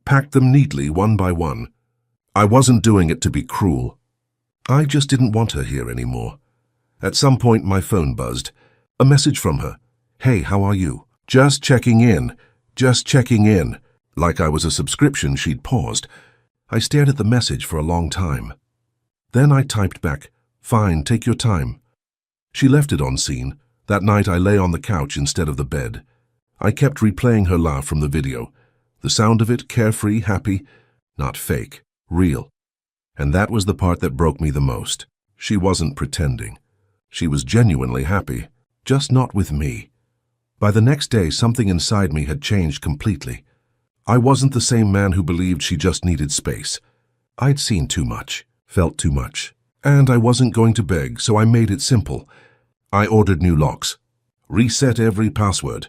packed them neatly one by one. I wasn't doing it to be cruel. I just didn't want her here anymore. At some point my phone buzzed. A message from her. "Hey, how are you? Just checking in. Just checking in." Like I was a subscription, she'd paused. I stared at the message for a long time. Then I typed back, "Fine, take your time." She left it on scene. That night I lay on the couch instead of the bed. I kept replaying her laugh from the video. The sound of it, carefree, happy, not fake, real. And that was the part that broke me the most. She wasn't pretending. She was genuinely happy, just not with me. By the next day, something inside me had changed completely. I wasn't the same man who believed she just needed space. I'd seen too much, felt too much, and I wasn't going to beg, so I made it simple. I ordered new locks, reset every password,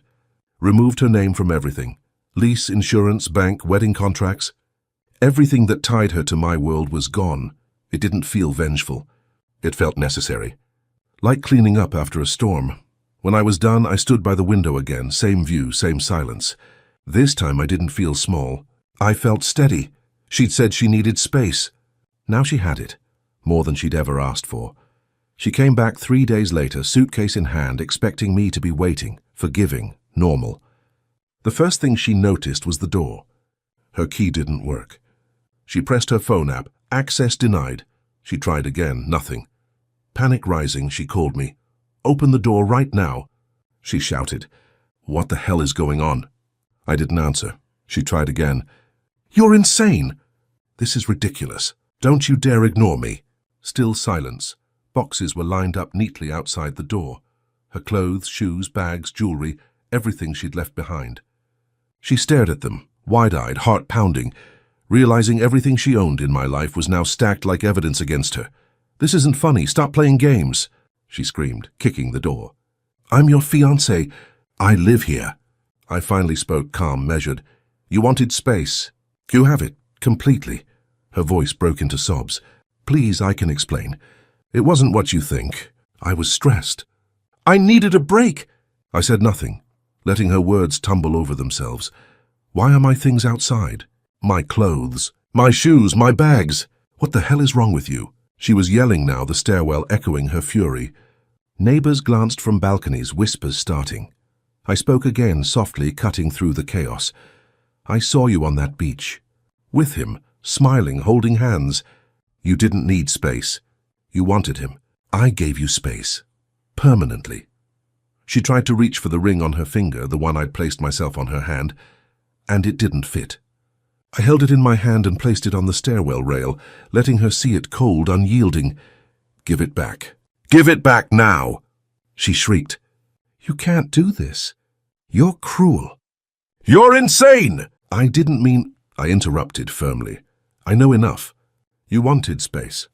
removed her name from everything. Lease, insurance, bank, wedding contracts. Everything that tied her to my world was gone. It didn't feel vengeful. It felt necessary. Like cleaning up after a storm. When I was done, I stood by the window again, same view, same silence. This time I didn't feel small. I felt steady. She'd said she needed space. Now she had it, more than she'd ever asked for. She came back 3 days later, suitcase in hand, expecting me to be waiting, forgiving, normal. The first thing she noticed was the door. Her key didn't work. She pressed her phone app. Access denied. She tried again. Nothing. Panic rising, she called me. "Open the door right now," she shouted. "What the hell is going on?" I didn't answer. She tried again. "You're insane! This is ridiculous. Don't you dare ignore me." Still silence. Boxes were lined up neatly outside the door. Her clothes, shoes, bags, jewelry, everything she'd left behind. She stared at them, wide-eyed, heart pounding, realizing everything she owned in my life was now stacked like evidence against her. "This isn't funny. Stop playing games," she screamed, kicking the door. "I'm your fiancé. I live here." I finally spoke, calm, measured. "You wanted space. You have it, completely." Her voice broke into sobs. "Please, I can explain. It wasn't what you think. I was stressed. I needed a break." I said nothing, letting her words tumble over themselves. "Why are my things outside? My clothes, my shoes, my bags. What the hell is wrong with you?" She was yelling now, the stairwell echoing her fury. Neighbors glanced from balconies, whispers starting. I spoke again, softly, cutting through the chaos. "I saw you on that beach. With him, smiling, holding hands. You didn't need space. You wanted him. I gave you space. Permanently." She tried to reach for the ring on her finger, the one I'd placed myself on her hand, and it didn't fit. I held it in my hand and placed it on the stairwell rail, letting her see it cold, unyielding. "Give it back. Give it back now!" She shrieked. "You can't do this. You're cruel." "You're insane!" "I didn't mean—" I interrupted firmly. "I know enough. You wanted space.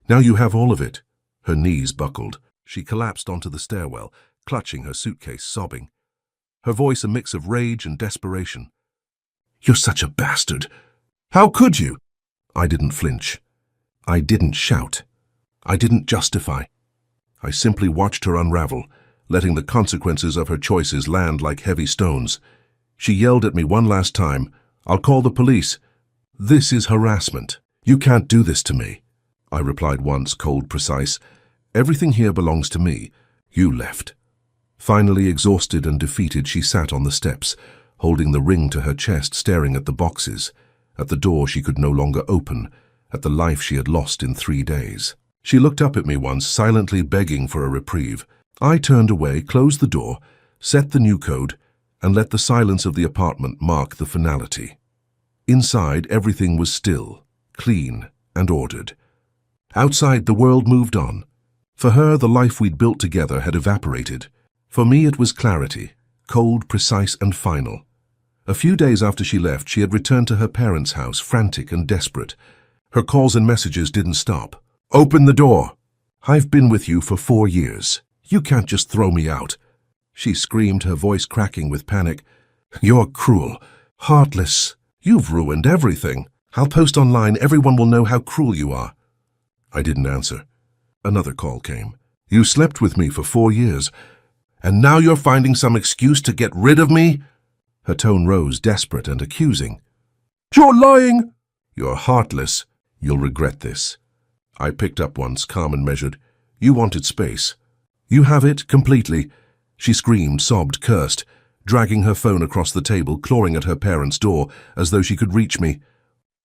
Now you have all of it." Her knees buckled. She collapsed onto the stairwell, clutching her suitcase, sobbing. Her voice a mix of rage and desperation. "You're such a bastard. How could you?" I didn't flinch. I didn't shout. I didn't justify. I simply watched her unravel, letting the consequences of her choices land like heavy stones. She yelled at me one last time. "I'll call the police. This is harassment. You can't do this to me." I replied once, cold, precise. "Everything here belongs to me. You left." Finally, exhausted and defeated, she sat on the steps, holding the ring to her chest, staring at the boxes, at the door she could no longer open, at the life she had lost in 3 days. She looked up at me once, silently begging for a reprieve. I turned away, closed the door, set the new code, and let the silence of the apartment mark the finality. Inside, everything was still, clean, and ordered. Outside, the world moved on. For her, the life we'd built together had evaporated. For me, it was clarity, cold, precise, and final. A few days after she left, she had returned to her parents' house, frantic and desperate. Her calls and messages didn't stop. "Open the door! I've been with you for 4 years. You can't just throw me out." She screamed, her voice cracking with panic. "You're cruel, heartless. You've ruined everything. I'll post online. Everyone will know how cruel you are." I didn't answer. Another call came. "You slept with me for 4 years. And now you're finding some excuse to get rid of me?" Her tone rose, desperate and accusing. You're lying! You're heartless. You'll regret this. I picked up once, calm and measured. You wanted space. You have it, completely. She screamed, sobbed, cursed, dragging her phone across the table, clawing at her parents' door as though she could reach me.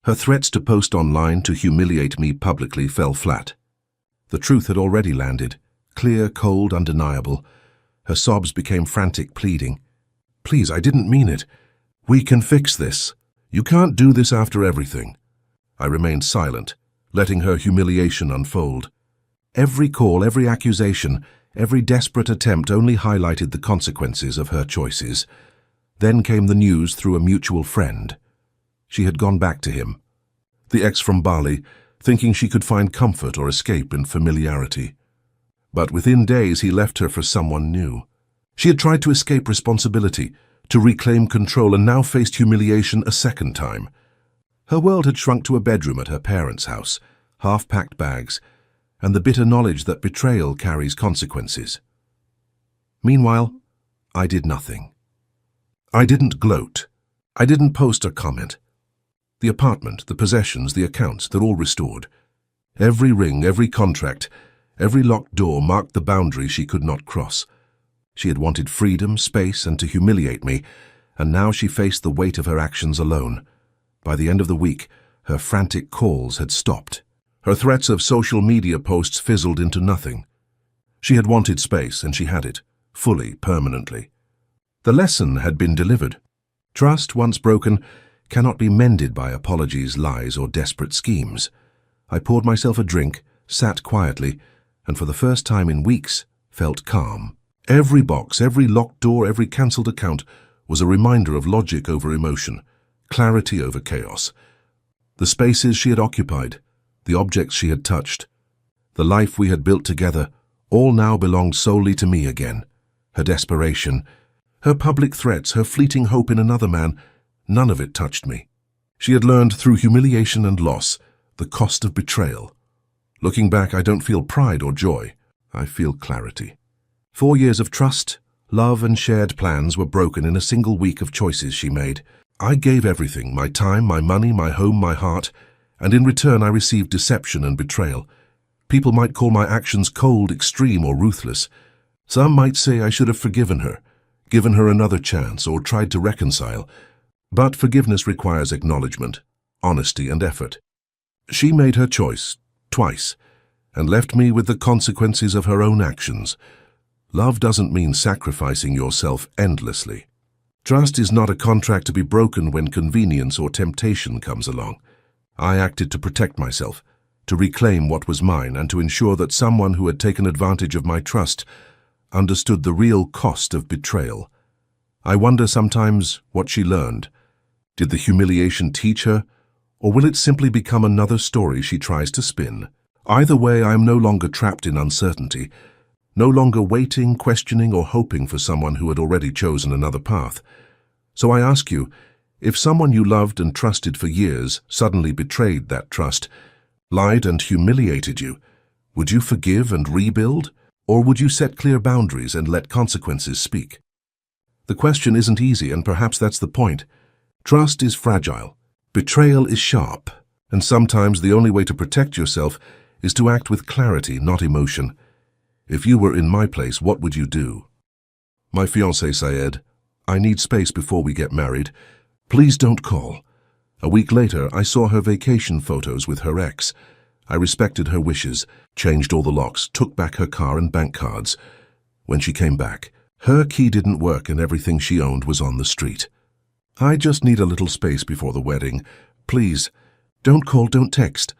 Her threats to post online to humiliate me publicly fell flat. The truth had already landed, clear, cold, undeniable. Her sobs became frantic pleading. Please, I didn't mean it. We can fix this. You can't do this after everything. I remained silent, letting her humiliation unfold. Every call, every accusation, every desperate attempt only highlighted the consequences of her choices. Then came the news through a mutual friend. She had gone back to him. The ex from Bali, thinking she could find comfort or escape in familiarity. But within days he left her for someone new. She had tried to escape responsibility, to reclaim control, and now faced humiliation a second time. Her world had shrunk to a bedroom at her parents' house, half-packed bags, and the bitter knowledge that betrayal carries consequences. Meanwhile, I did nothing. I didn't gloat. I didn't post or comment. The apartment, the possessions, the accounts, they're all restored. Every ring, every contract, every locked door marked the boundary she could not cross. She had wanted freedom, space, and to humiliate me, and now she faced the weight of her actions alone. By the end of the week, her frantic calls had stopped. Her threats of social media posts fizzled into nothing. She had wanted space, and she had it, fully, permanently. The lesson had been delivered. Trust, once broken, cannot be mended by apologies, lies, or desperate schemes. I poured myself a drink, sat quietly, and for the first time in weeks, felt calm. Every box, every locked door, every cancelled account was a reminder of logic over emotion, clarity over chaos. The spaces she had occupied, the objects she had touched, the life we had built together, all now belonged solely to me again. Her desperation, her public threats, her fleeting hope in another man, none of it touched me. She had learned through humiliation and loss the cost of betrayal. Looking back, I don't feel pride or joy. I feel clarity. 4 years of trust, love, and shared plans were broken in a single week of choices she made. I gave everything, my time, my money, my home, my heart, and in return I received deception and betrayal. People might call my actions cold, extreme, or ruthless. Some might say I should have forgiven her, given her another chance, or tried to reconcile. But forgiveness requires acknowledgement, honesty, and effort. She made her choice, twice, and left me with the consequences of her own actions. Love doesn't mean sacrificing yourself endlessly. Trust is not a contract to be broken when convenience or temptation comes along. I acted to protect myself, to reclaim what was mine, and to ensure that someone who had taken advantage of my trust understood the real cost of betrayal. I wonder sometimes what she learned. Did the humiliation teach her, or will it simply become another story she tries to spin? Either way, I am no longer trapped in uncertainty, no longer waiting, questioning, or hoping for someone who had already chosen another path. So I ask you, if someone you loved and trusted for years suddenly betrayed that trust, lied and humiliated you, would you forgive and rebuild, or would you set clear boundaries and let consequences speak? The question isn't easy, and perhaps that's the point. Trust is fragile, betrayal is sharp, and sometimes the only way to protect yourself is to act with clarity, not emotion. If you were in my place, what would you do? My fiancé said, I need space before we get married. Please don't call. A week later, I saw her vacation photos with her ex. I respected her wishes, changed all the locks, took back her car and bank cards. When she came back, her key didn't work and everything she owned was on the street. I just need a little space before the wedding. Please, don't call, don't text.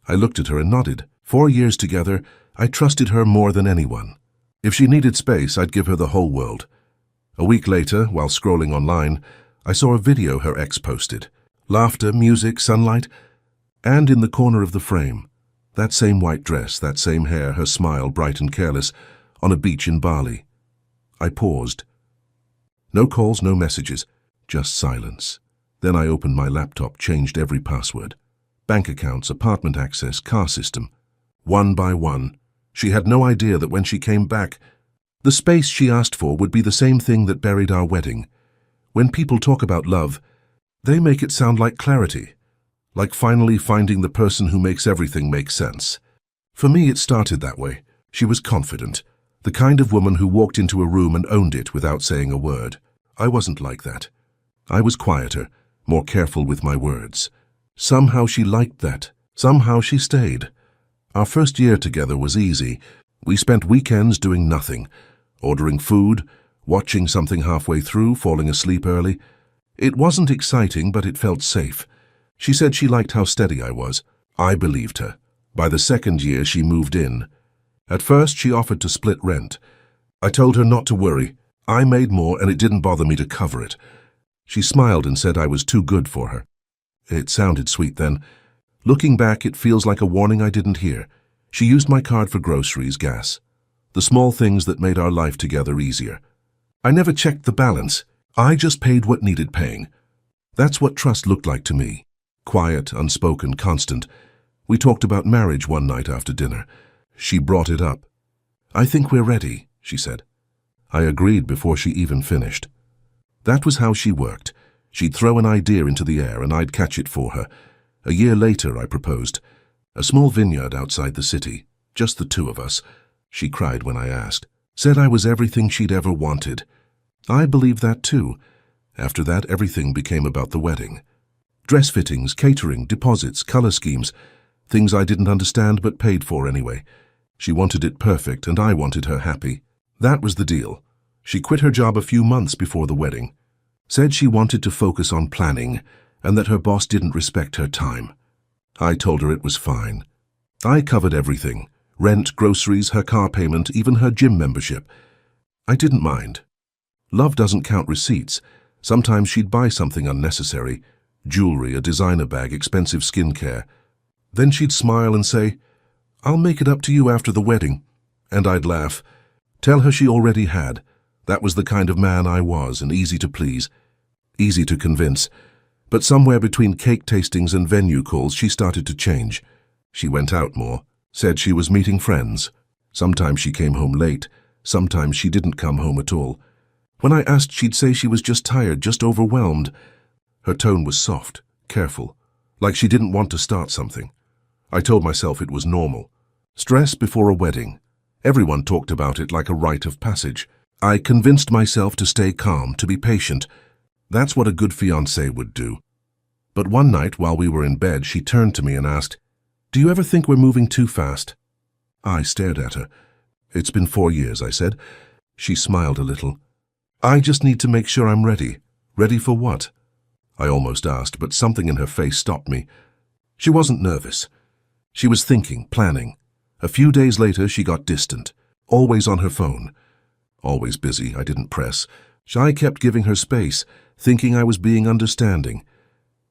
I looked at her and nodded. 4 years together, I trusted her more than anyone. If she needed space, I'd give her the whole world. A week later, while scrolling online, I saw a video her ex posted. Laughter, music, sunlight, and in the corner of the frame, that same white dress, that same hair, her smile bright and careless, on a beach in Bali. I paused. No calls, no messages, just silence. Then I opened my laptop, changed every password. Bank accounts, apartment access, car system. One by one. She had no idea that when she came back, the space she asked for would be the same thing that buried our wedding. When people talk about love, They make it sound like clarity, like finally finding the person who makes everything make sense. For me, it started that way. She was confident, the kind of woman who walked into a room and owned it without saying a word. I wasn't like that. I was quieter, more careful with my words. Somehow she liked that. Somehow she stayed. Our first year together was easy. We spent weekends doing nothing, ordering food, watching something halfway through, falling asleep early. It wasn't exciting, but it felt safe. She said she liked how steady I was. I believed her. By the second year, she moved in. At first, she offered to split rent. I told her not to worry. I made more, and it didn't bother me to cover it. She smiled and said I was too good for her. It sounded sweet then. Looking back, it feels like a warning I didn't hear. She used my card for groceries, gas. The small things that made our life together easier. I never checked the balance. I just paid what needed paying. That's what trust looked like to me. Quiet, unspoken, constant. We talked about marriage one night after dinner. She brought it up. I think we're ready, she said. I agreed before she even finished. That was how she worked. She'd throw an idea into the air and I'd catch it for her. A year later, I proposed. A small vineyard outside the city, just the two of us. She cried when I asked. Said I was everything she'd ever wanted. I believed that too. After that, everything became about the wedding. Dress fittings, catering, deposits, color schemes. Things I didn't understand but paid for anyway. She wanted it perfect and I wanted her happy. That was the deal. She quit her job a few months before the wedding. Said she wanted to focus on planning and that her boss didn't respect her time. I told her it was fine. I covered everything. Rent, groceries, her car payment, even her gym membership. I didn't mind. Love doesn't count receipts. Sometimes she'd buy something unnecessary. Jewelry, a designer bag, expensive skincare. Then she'd smile and say, I'll make it up to you after the wedding. And I'd laugh. Tell her she already had. That was the kind of man I was, and easy to please. Easy to convince. But somewhere between cake tastings and venue calls, she started to change. She went out more. Said she was meeting friends. Sometimes she came home late. Sometimes she didn't come home at all. When I asked, she'd say she was just tired, just overwhelmed. Her tone was soft, careful, like she didn't want to start something. I told myself it was normal. Stress before a wedding. Everyone talked about it like a rite of passage. I convinced myself to stay calm, to be patient. That's what a good fiancé would do. But one night, while we were in bed, she turned to me and asked, Do you ever think we're moving too fast? I stared at her. It's been 4 years, I said. She smiled a little. I just need to make sure I'm ready. Ready for what? I almost asked, but something in her face stopped me. She wasn't nervous. She was thinking, planning. A few days later, she got distant, always on her phone. Always busy, I didn't press. I kept giving her space, thinking I was being understanding.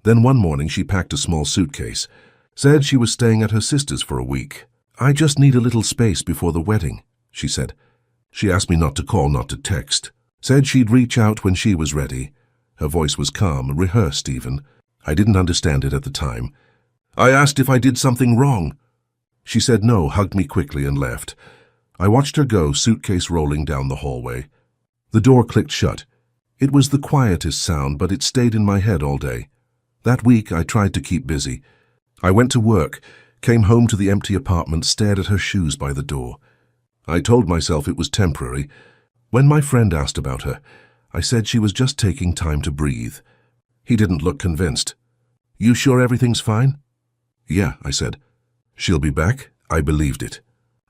Then one morning, she packed a small suitcase. Said she was staying at her sister's for a week. I just need a little space before the wedding, she said. She asked me not to call, not to text. Said she'd reach out when she was ready. Her voice was calm, rehearsed even. I didn't understand it at the time. I asked if I did something wrong. She said no, hugged me quickly and left. I watched her go, suitcase rolling down the hallway. The door clicked shut. It was the quietest sound, but it stayed in my head all day. That week, I tried to keep busy. I went to work, came home to the empty apartment, stared at her shoes by the door. I told myself it was temporary. When my friend asked about her, I said she was just taking time to breathe. He didn't look convinced. You sure everything's fine? Yeah, I said. She'll be back? I believed it.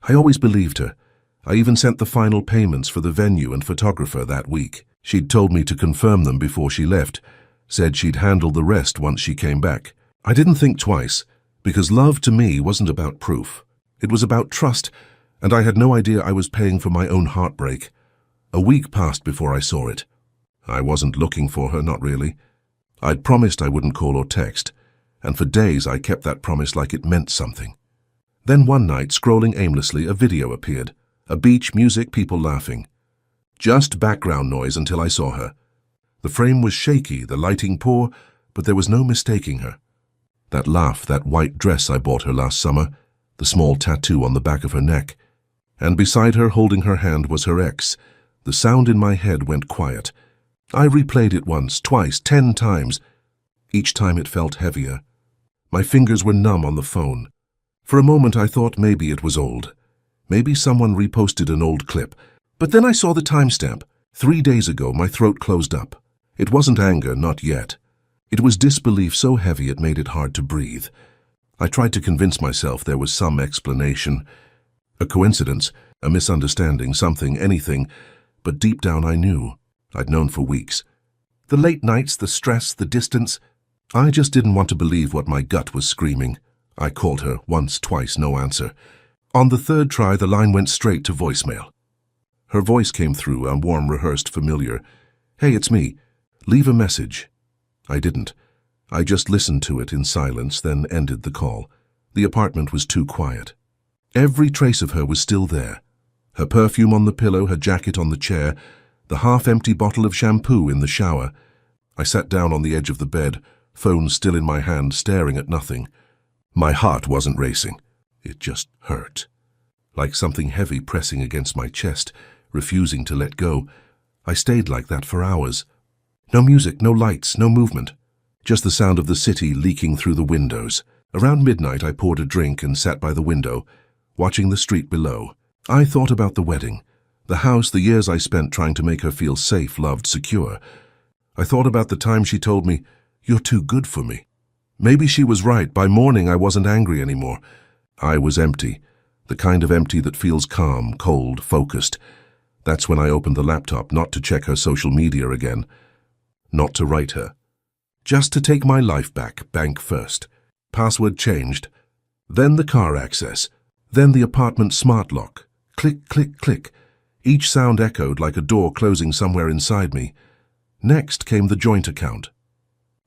I always believed her. I even sent the final payments for the venue and photographer that week. She'd told me to confirm them before she left. Said she'd handle the rest once she came back. I didn't think twice, because love to me wasn't about proof. It was about trust, and I had no idea I was paying for my own heartbreak. A week passed before I saw it. I wasn't looking for her, not really. I'd promised I wouldn't call or text, and for days I kept that promise like it meant something. Then one night, scrolling aimlessly, a video appeared. A beach, music, people laughing. Just background noise until I saw her. The frame was shaky, the lighting poor, but there was no mistaking her. That laugh, that white dress I bought her last summer, the small tattoo on the back of her neck. And beside her, holding her hand, was her ex. The sound in my head went quiet. I replayed it once, twice, 10 times. Each time it felt heavier. My fingers were numb on the phone. For a moment I thought maybe it was old. Maybe someone reposted an old clip. But then I saw the timestamp. 3 days ago, my throat closed up. It wasn't anger, not yet. It was disbelief so heavy it made it hard to breathe. I tried to convince myself there was some explanation. A coincidence, a misunderstanding, something, anything. But deep down I knew. I'd known for weeks. The late nights, the stress, the distance. I just didn't want to believe what my gut was screaming. I called her once, twice, no answer. On the third try, the line went straight to voicemail. Her voice came through, a warm, rehearsed, familiar. "Hey, it's me. Leave a message." I didn't. I just listened to it in silence, then ended the call. The apartment was too quiet. Every trace of her was still there. Her perfume on the pillow, her jacket on the chair, the half-empty bottle of shampoo in the shower. I sat down on the edge of the bed, phone still in my hand, staring at nothing. My heart wasn't racing. It just hurt. Like something heavy pressing against my chest, refusing to let go. I stayed like that for hours. No music, no lights, no movement. Just the sound of the city leaking through the windows. Around midnight I poured a drink and sat by the window, watching the street below. I thought about the wedding, the house, the years I spent trying to make her feel safe, loved, secure. I thought about the time she told me, "You're too good for me." Maybe she was right. By morning I wasn't angry anymore. I was empty, the kind of empty that feels calm, cold, focused. That's when I opened the laptop, not to check her social media again, not to write her. Just to take my life back, bank first. Password changed. Then the car access. Then the apartment smart lock. Click, click, click. Each sound echoed like a door closing somewhere inside me. Next came the joint account.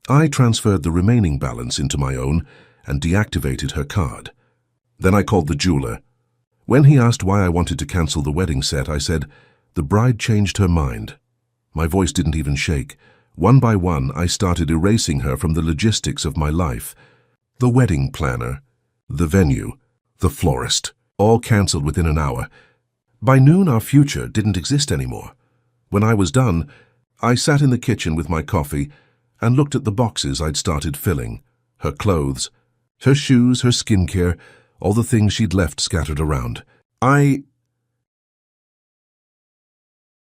I transferred the remaining balance into my own and deactivated her card. Then I called the jeweler. When he asked why I wanted to cancel the wedding set, I said, "The bride changed her mind." My voice didn't even shake. One by one, I started erasing her from the logistics of my life. The wedding planner, the venue, the florist, all cancelled within an hour. By noon, our future didn't exist anymore. When I was done, I sat in the kitchen with my coffee and looked at the boxes I'd started filling. Her clothes, her shoes, her skincare, all the things she'd left scattered around. I